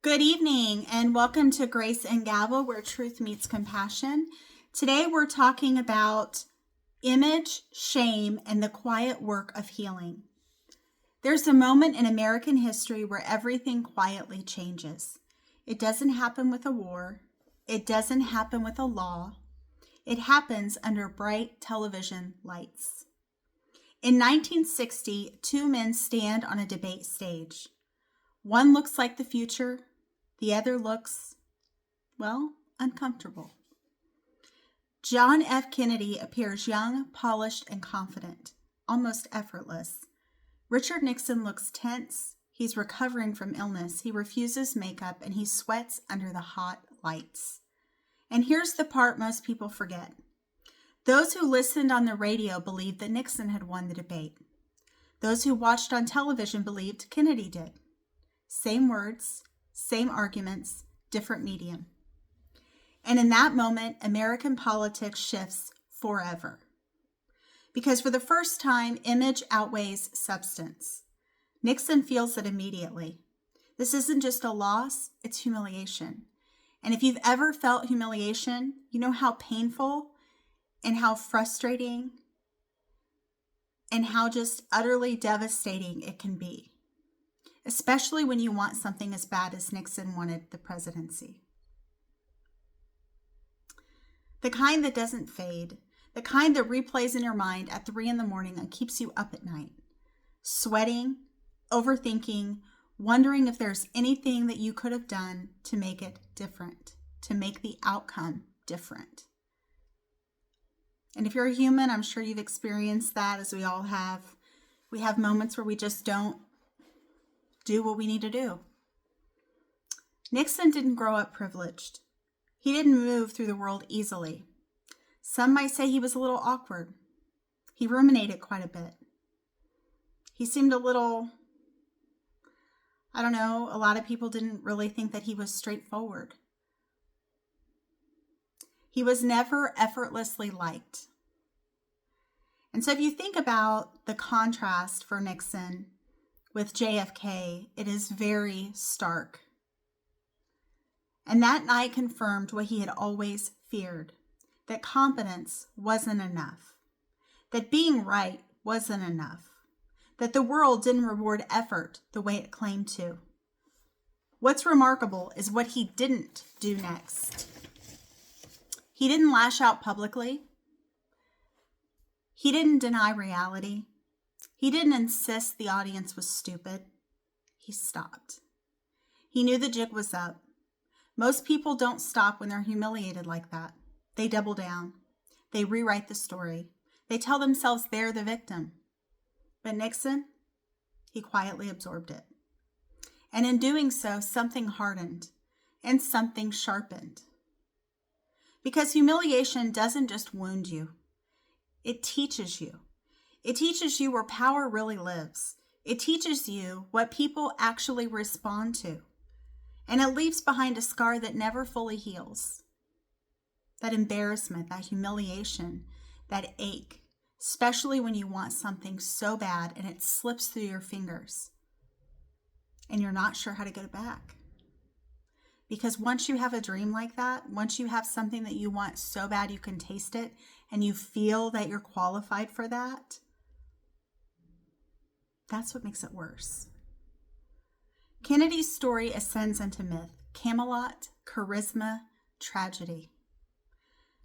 Good evening and welcome to Grace and Gavel, where truth meets compassion. Today we're talking about image, shame, and the quiet work of healing. There's a moment in American history where everything quietly changes. It doesn't happen with a war. It doesn't happen with a law. It happens under bright television lights. In 1960, two men stand on a debate stage. One looks like the future. The other looks, uncomfortable. John F. Kennedy appears young, polished, and confident, almost effortless. Richard Nixon looks tense. He's recovering from illness. He refuses makeup, and he sweats under the hot lights. And here's the part most people forget. Those who listened on the radio believed that Nixon had won the debate. Those who watched on television believed Kennedy did. Same words, same arguments, different medium. And in that moment, American politics shifts forever. Because for the first time, image outweighs substance. Nixon feels it immediately. This isn't just a loss, it's humiliation. And if you've ever felt humiliation, you know how painful and how frustrating and how just utterly devastating it can be. Especially when you want something as bad as Nixon wanted the presidency. The kind that doesn't fade, the kind that replays in your mind at 3 a.m. and keeps you up at night, sweating, overthinking, wondering if there's anything that you could have done to make it different, to make the outcome different. And if you're a human, I'm sure you've experienced that, as we all have. We have moments where we just don't do what we need to do. Nixon didn't grow up privileged. He didn't move through the world easily. Some might say he was a little awkward. He ruminated quite a bit. He seemed a little, a lot of people didn't really think that he was straightforward. He was never effortlessly liked. And so if you think about the contrast for Nixon with JFK, it is very stark. And that night confirmed what he had always feared, that competence wasn't enough, that being right wasn't enough, that the world didn't reward effort the way it claimed to. What's remarkable is what he didn't do next. He didn't lash out publicly. He didn't deny reality. He didn't insist the audience was stupid. He stopped. He knew the jig was up. Most people don't stop when they're humiliated like that. They double down. They rewrite the story. They tell themselves they're the victim. But Nixon, he quietly absorbed it. And in doing so, something hardened and something sharpened. Because humiliation doesn't just wound you. It teaches you. It teaches you where power really lives. It teaches you what people actually respond to. And it leaves behind a scar that never fully heals. That embarrassment, that humiliation, that ache, especially when you want something so bad and it slips through your fingers and you're not sure how to get it back. Because once you have a dream like that, once you have something that you want so bad you can taste it and you feel that you're qualified for that, that's what makes it worse. Kennedy's story ascends into myth, Camelot, charisma, tragedy.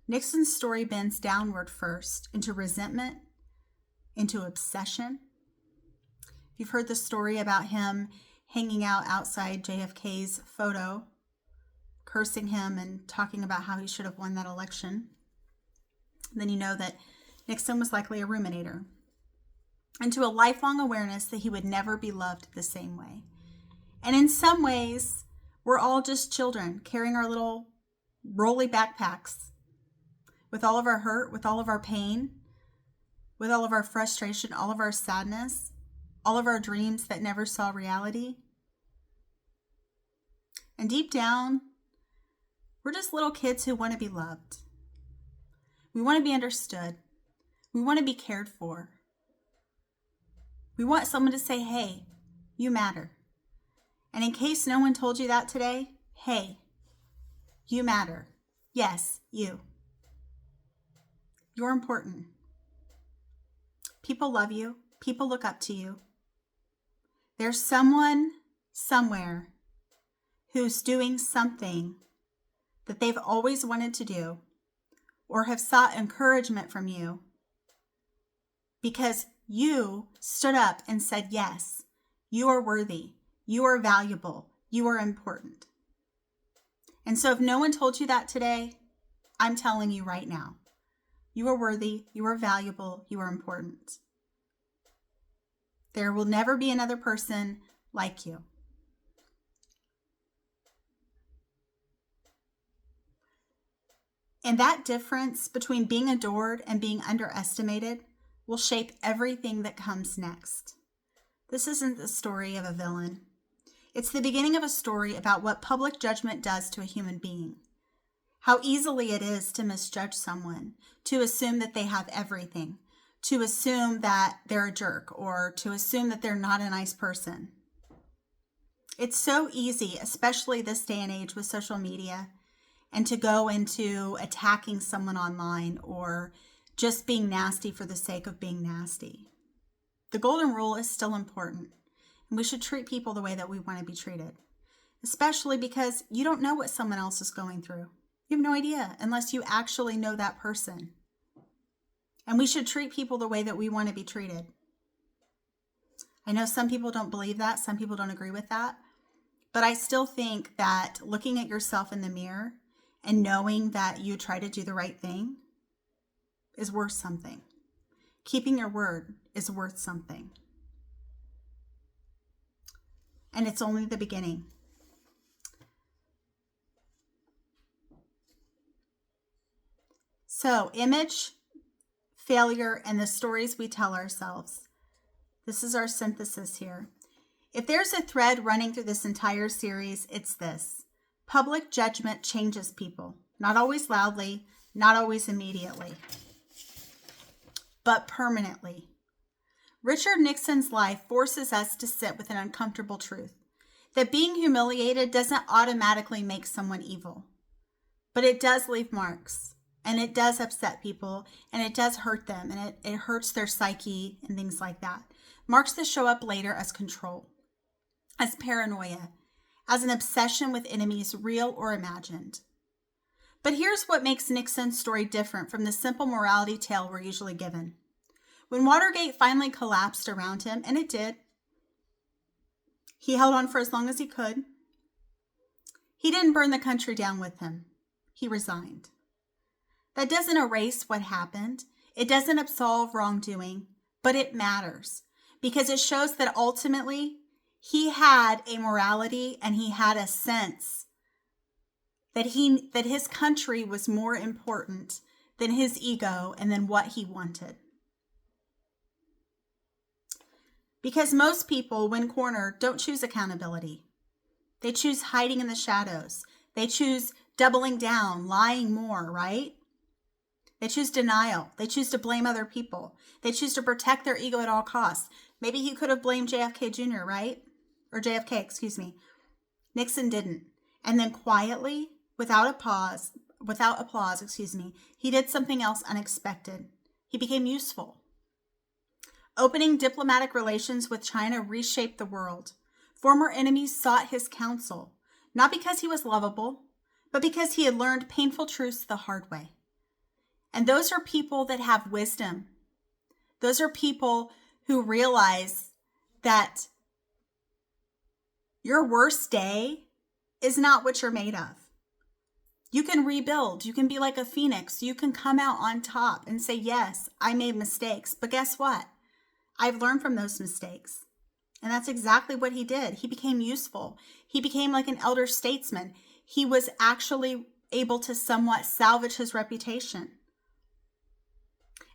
Nixon's story bends downward first into resentment, into obsession. You've heard the story about him hanging out outside JFK's photo, cursing him and talking about how he should have won that election. Then you know that Nixon was likely a ruminator, and to a lifelong awareness that he would never be loved the same way. And in some ways, we're all just children carrying our little rolly backpacks with all of our hurt, with all of our pain, with all of our frustration, all of our sadness, all of our dreams that never saw reality. And deep down, we're just little kids who want to be loved. We want to be understood. We want to be cared for. We want someone to say, hey, you matter. And in case no one told you that today, hey, you matter. Yes, you. You're important. People love you. People look up to you. There's someone somewhere who's doing something that they've always wanted to do or have sought encouragement from you because you stood up and said, yes, you are worthy. You are valuable. You are important. And so if no one told you that today, I'm telling you right now, you are worthy. You are valuable. You are important. There will never be another person like you. And that difference between being adored and being underestimated will shape everything that comes next. This isn't the story of a villain. It's the beginning of a story about what public judgment does to a human being. How easily it is to misjudge someone, to assume that they have everything, to assume that they're a jerk, or to assume that they're not a nice person. It's so easy, especially this day and age with social media, and to go into attacking someone online or just being nasty for the sake of being nasty. The golden rule is still important, and we should treat people the way that we want to be treated, especially because you don't know what someone else is going through. You have no idea unless you actually know that person. And we should treat people the way that we want to be treated. I know some people don't believe that, some people don't agree with that, but I still think that looking at yourself in the mirror and knowing that you try to do the right thing is worth something. Keeping your word is worth something. And it's only the beginning. So, image, failure, and the stories we tell ourselves. This is our synthesis here. If there's a thread running through this entire series, it's this. Public judgment changes people. Not always loudly, not always immediately, but permanently. Richard Nixon's life forces us to sit with an uncomfortable truth. That being humiliated doesn't automatically make someone evil. But it does leave marks. And it does upset people, and it does hurt them, and it hurts their psyche and things like that. Marks that show up later as control, as paranoia, as an obsession with enemies, real or imagined. But here's what makes Nixon's story different from the simple morality tale we're usually given. When Watergate finally collapsed around him, and it did, he held on for as long as he could. He didn't burn the country down with him. He resigned. That doesn't erase what happened. It doesn't absolve wrongdoing, but it matters because it shows that ultimately he had a morality and he had a sense that his country was more important than his ego and than what he wanted. Because most people, when cornered, don't choose accountability. They choose hiding in the shadows. They choose doubling down, lying more, right? They choose denial. They choose to blame other people. They choose to protect their ego at all costs. Maybe he could have blamed JFK Jr., right? Or JFK, excuse me. Nixon didn't. And then quietly, without applause, he did something else unexpected. He became useful. Opening diplomatic relations with China reshaped the world. Former enemies sought his counsel, not because he was lovable, but because he had learned painful truths the hard way. And those are people that have wisdom. Those are people who realize that your worst day is not what you're made of. You can rebuild. You can be like a phoenix. You can come out on top and say, yes, I made mistakes. But guess what? I've learned from those mistakes. And that's exactly what he did. He became useful. He became like an elder statesman. He was actually able to somewhat salvage his reputation.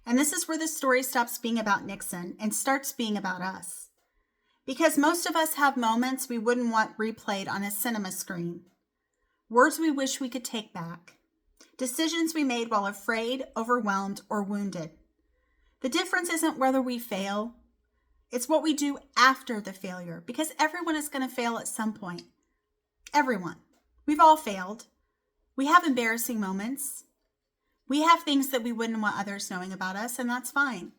And this is where the story stops being about Nixon and starts being about us. Because most of us have moments we wouldn't want replayed on a cinema screen. Words we wish we could take back. Decisions we made while afraid, overwhelmed, or wounded. The difference isn't whether we fail. It's what we do after the failure, because everyone is going to fail at some point. Everyone. We've all failed. We have embarrassing moments. We have things that we wouldn't want others knowing about us, and that's fine.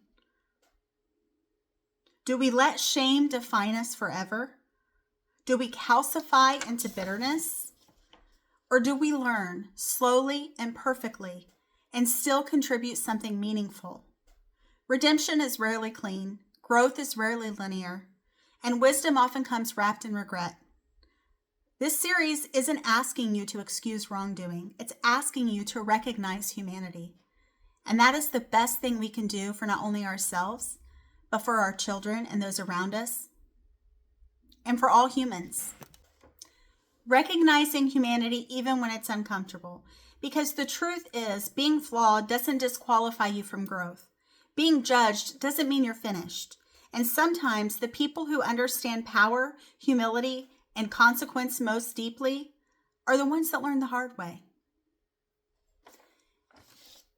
Do we let shame define us forever? Do we calcify into bitterness? Or do we learn slowly and perfectly and still contribute something meaningful? Redemption is rarely clean, growth is rarely linear, and wisdom often comes wrapped in regret. This series isn't asking you to excuse wrongdoing. It's asking you to recognize humanity. And that is the best thing we can do for not only ourselves, but for our children and those around us, and for all humans. Recognizing humanity even when it's uncomfortable. Because the truth is, being flawed doesn't disqualify you from growth. Being judged doesn't mean you're finished. And sometimes the people who understand power, humility, and consequence most deeply are the ones that learn the hard way.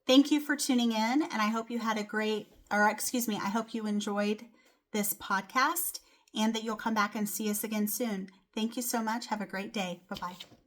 Thank you for tuning in, and I hope you had I hope you enjoyed this podcast and that you'll come back and see us again soon. Thank you so much. Have a great day. Bye-bye.